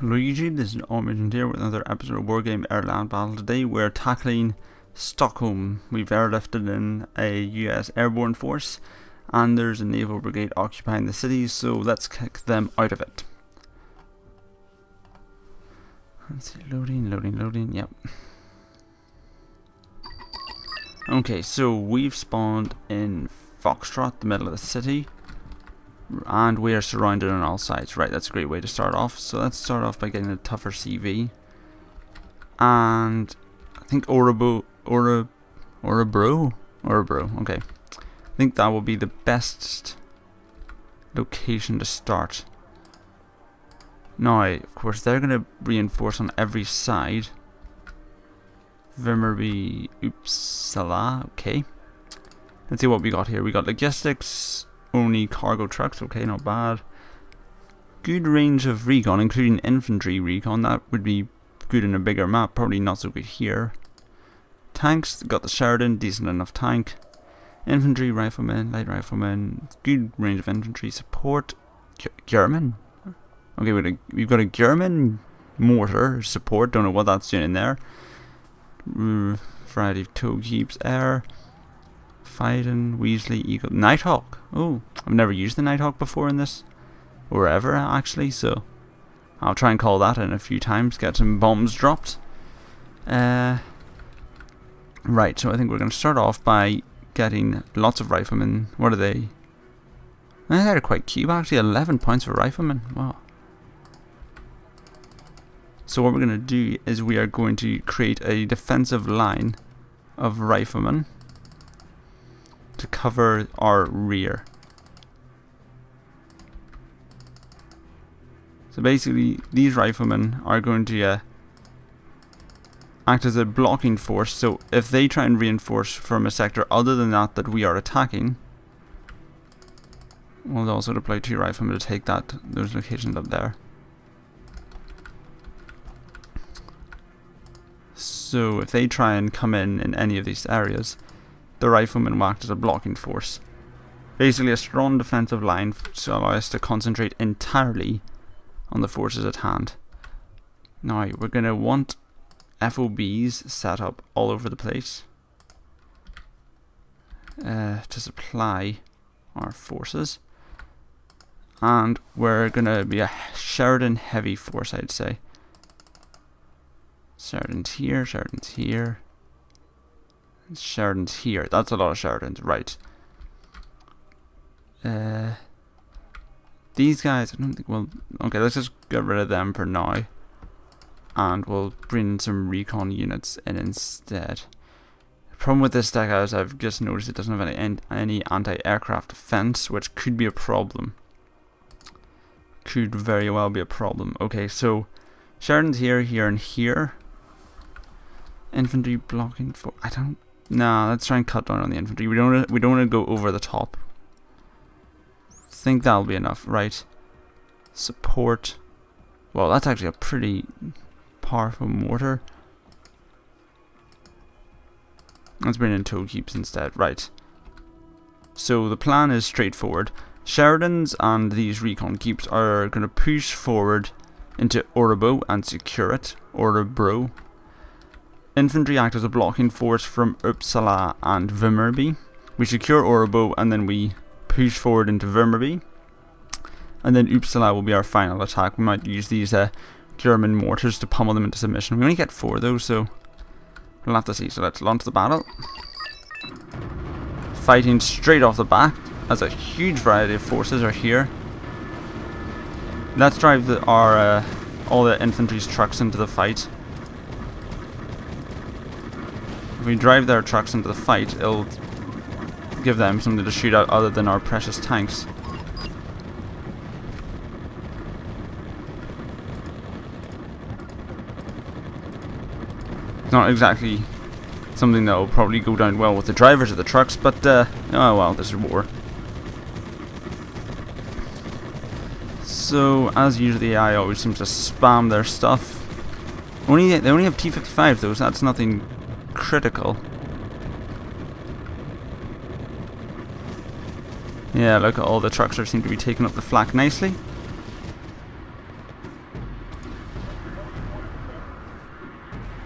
Luigi, this is Ormond here with another episode of Wargame Airland Battle. Today we're tackling Stockholm. We've airlifted in a US Airborne force and there's a Naval Brigade occupying the city, so let's kick them out of it. Let's see, loading, yep. Okay, so we've spawned in Foxtrot, the middle of the city. And we are surrounded on all sides. Right, that's a great way to start off. So let's start off by getting a tougher CV. And I think Orebro, okay. I think that will be the best location to start. Now, of course, they're going to reinforce on every side. Vimmerby, Uppsala, okay. Let's see what we got here. We got logistics. Only cargo trucks, okay, not bad. Good range of recon, including infantry recon. That would be good in a bigger map, probably not so good here. Tanks, got the Sheridan, decent enough tank. Infantry, riflemen, light riflemen, good range of infantry support. German? Okay, we've got a German mortar support, don't know what that's doing in there. Variety of tow keeps, air. Fighting, Weasley, Eagle, Nighthawk. Oh, I've never used the Nighthawk before in this, or ever actually, so I'll try and call that in a few times, get some bombs dropped. Right, so I think we're going to start off by getting lots of riflemen. What are they? They're quite cute actually, 11 points for riflemen, wow. So what we're going to do is we are going to create a defensive line of riflemen to cover our rear. So basically these riflemen are going to act as a blocking force, so if they try and reinforce from a sector other than that we are attacking, we'll also deploy 2 riflemen to take those locations up there. So if they try and come in any of these areas, the riflemen will act as a blocking force. Basically a strong defensive line to allow us to concentrate entirely on the forces at hand. Now we're going to want FOBs set up all over the place to supply our forces. And we're going to be a Sheridan heavy force, I'd say. Sheridan's here, Sheridan's here. Sheridan's here. That's a lot of Sheridans, right. These guys, I don't think we'll... Okay, let's just get rid of them for now. And we'll bring in some recon units in instead. The problem with this deck is I've just noticed it doesn't have any anti-aircraft defense, which could be a problem. Could very well be a problem. Okay, so Sheridan's here, here, and here. Infantry blocking for... Nah, let's try and cut down on the infantry. We don't want to go over the top. Think that'll be enough, right? Support. Well, that's actually a pretty powerful mortar. Let's bring in tow keeps instead, right? So the plan is straightforward. Sheridans and these recon keeps are going to push forward into Orebro and secure it. Orebro. Infantry act as a blocking force from Uppsala and Vimmerby. We secure Orebro and then we push forward into Vimmerby. And then Uppsala will be our final attack. We might use these German mortars to pummel them into submission. We only get 4 of those, so we'll have to see. So let's launch the battle. Fighting straight off the back, as a huge variety of forces are here. Let's drive all the infantry's trucks into the fight. If we drive their trucks into the fight, it'll give them something to shoot at other than our precious tanks. It's not exactly something that will probably go down well with the drivers of the trucks, but oh well, this is war. So, as usual, the AI always seems to spam their stuff. They only have T-55 though, so that's nothing critical. Yeah, look at all the trucks seem to be taking up the flak nicely.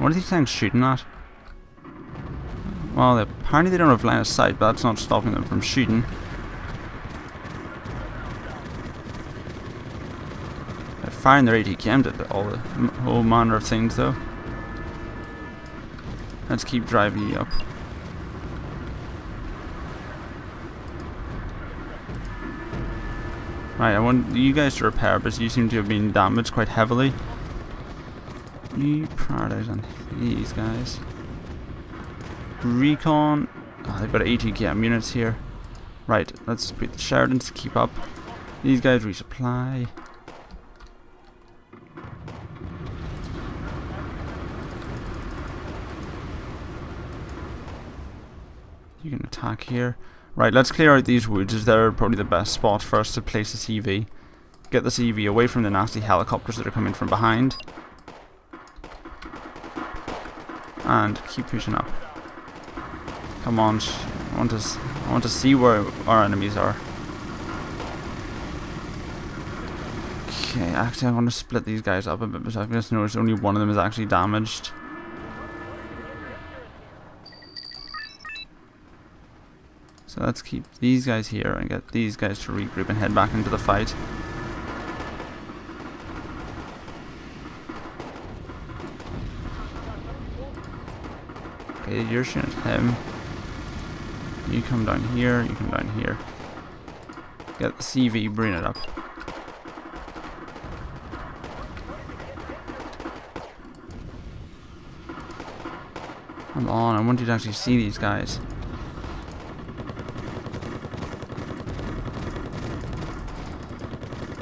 What are these tanks shooting at? Well, apparently they don't have line of sight, but that's not stopping them from shooting. They're firing their ATKMs at all the whole manner of things, though. Let's keep driving you up. Right, I want you guys to repair, because you seem to have been damaged quite heavily. You prioritize on these guys. Recon. Oh, they've got ATKM units here. Right, let's put the Sheridans to keep up. These guys resupply. You can attack here. Right, let's clear out these woods, as they're probably the best spot for us to place a CV. Get the CV away from the nasty helicopters that are coming from behind. And keep pushing up. Come on, I want to see where our enemies are. Okay, actually I want to split these guys up a bit, because I've just noticed only one of them is actually damaged. So let's keep these guys here and get these guys to regroup and head back into the fight. Okay, you're shooting at him. You come down here, you come down here. Get the CV, bring it up. Come on, I want you to actually see these guys.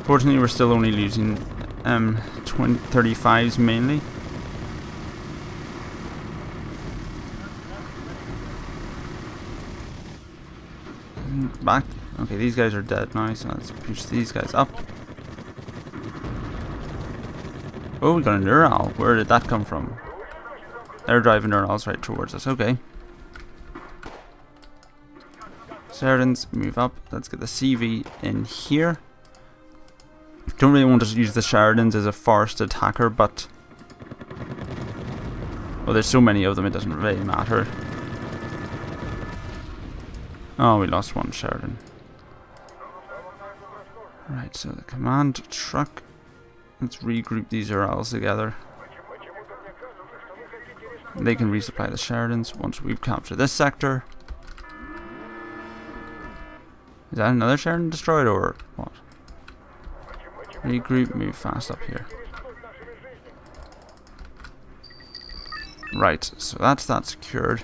Fortunately, we're still only losing 35s mainly. Back. Okay, these guys are dead now, so let's push these guys up. Oh, we got a Neural. Where did that come from? They're driving Neurals right towards us. Okay. Sheridans, move up. Let's get the CV in here. Don't really want to use the Sheridans as a forced attacker, but well, there's so many of them, it doesn't really matter. Oh, we lost one Sheridan. Right, so the command truck. Let's regroup these Urals together. They can resupply the Sheridans once we've captured this sector. Is that another Sheridan destroyed or what? Regroup, move fast up here. Right, so that's that secured.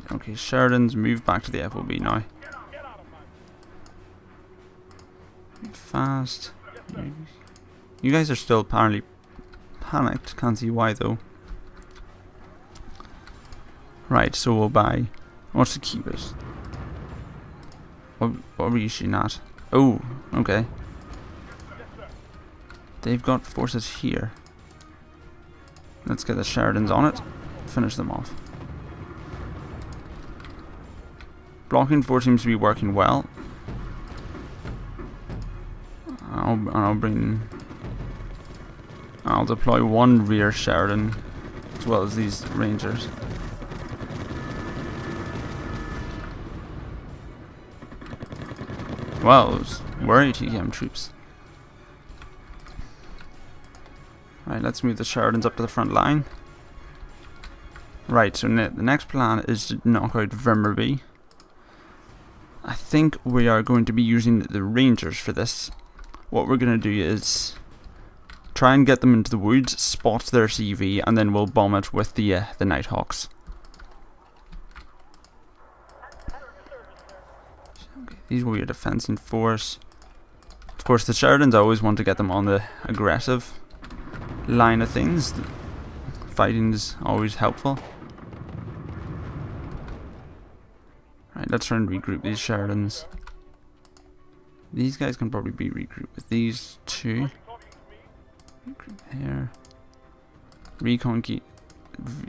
Okay, Sheridans, move back to the FOB now. Move fast. You guys are still apparently panicked, can't see why though. Right, so we'll buy. What's the keepers? What were you shooting at? Oh, okay. They've got forces here. Let's get the Sheridans on it. Finish them off. Blocking force seems to be working well. I'll deploy one rear Sheridan as well as these Rangers. Well, those were ATKM troops. Right, let's move the Sheridans up to the front line. Right, so the next plan is to knock out Vimmerby. I think we are going to be using the Rangers for this. What we're going to do is try and get them into the woods, spot their CV, and then we'll bomb it with the Nighthawks. Okay, these will be a defense in force. Of course, the Sheridans, I always want to get them on the aggressive line of things. Fighting is always helpful. Right, let's try and regroup these Sheridans. These guys can probably be regrouped with these two. Regroup here. Recon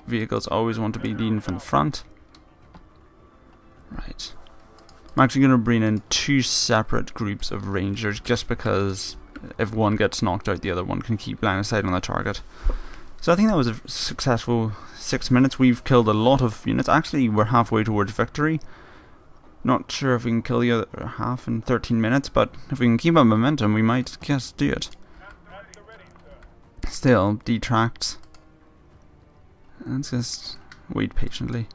vehicles always want to be leading from the front. Right. I'm actually going to bring in two separate groups of Rangers just because if one gets knocked out, the other one can keep line of sight on the target. So I think that was a successful 6 minutes. We've killed a lot of units. Actually, we're halfway towards victory. Not sure if we can kill the other half in 13 minutes, but if we can keep up momentum, we might just do it. Still, detract. Let's just wait patiently.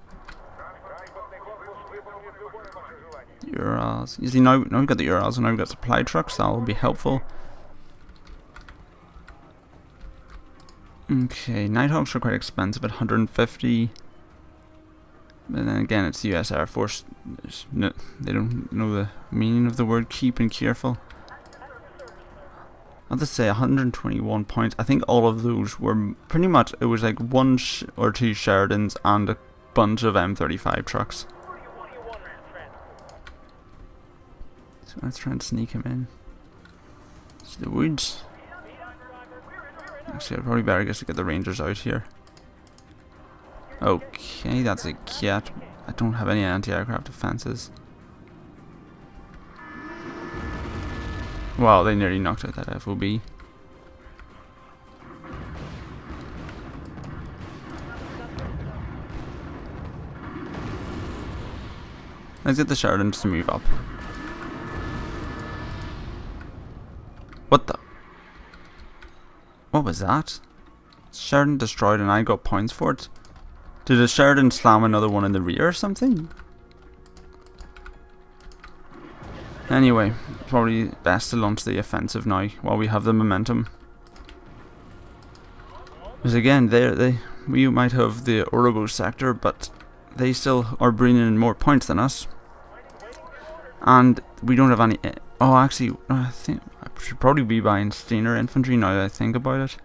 Urals. You see, now we've got the Urals, and now we've got supply trucks. That will be helpful. Okay, Nighthawks are quite expensive at 150. But then again, it's the US Air Force. No, they don't know the meaning of the word keep and careful. I'll just say 121 points. I think all of those were pretty much, it was like one or two Sheridans and a bunch of M35 trucks. So let's try and sneak him in. To the woods. Actually, I'd probably better just get the Rangers out here. Okay, that's a cat. I don't have any anti-aircraft defenses. Wow, they nearly knocked out that FOB. Let's get the Sheridans to move up. What the? What was that? Sheridan destroyed and I got points for it. Did a Sheridan slam another one in the rear or something? Anyway, probably best to launch the offensive now while we have the momentum. Because again, we might have the Orobo sector, but they still are bringing in more points than us. And we don't have any... Oh, actually, I think I should probably be buying Steiner infantry now that I think about it.